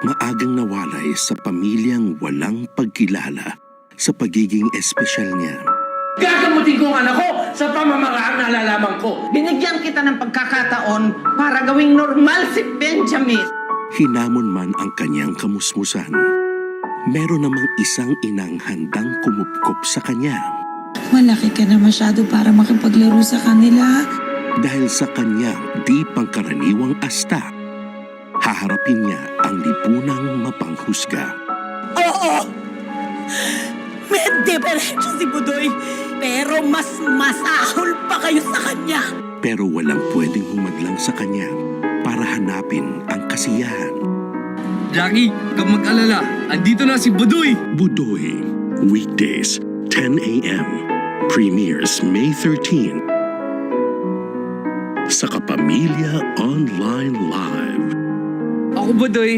Maagang nawalay sa pamilyang walang pagkilala sa pagiging espesyal niya. Gagamutin ko ang anak ko sa pamamaraang nalalaman ko. Binigyan kita ng pagkakataon para gawing normal si Benjamin. Hinamon man ang kanyang kamusmusan, meron namang isang inang handang kumupkop sa kanya. Malaki ka na masyado para makipaglaro sa kanila. Dahil sa kanyang di pangkaraniwang asta, haharapin niya ang lipunang mapanghusga. Oo! May diferensya si Budoy, pero mas masahol pa kayo sa kanya. Pero walang pwedeng humadlang sa kanya para hanapin ang kasiyahan. Jackie, kang mag-alala, andito na si Budoy! Budoy, weekdays, 10 a.m. Premieres May 13. Sa Kapamilya Online Live. Ako, Budoy.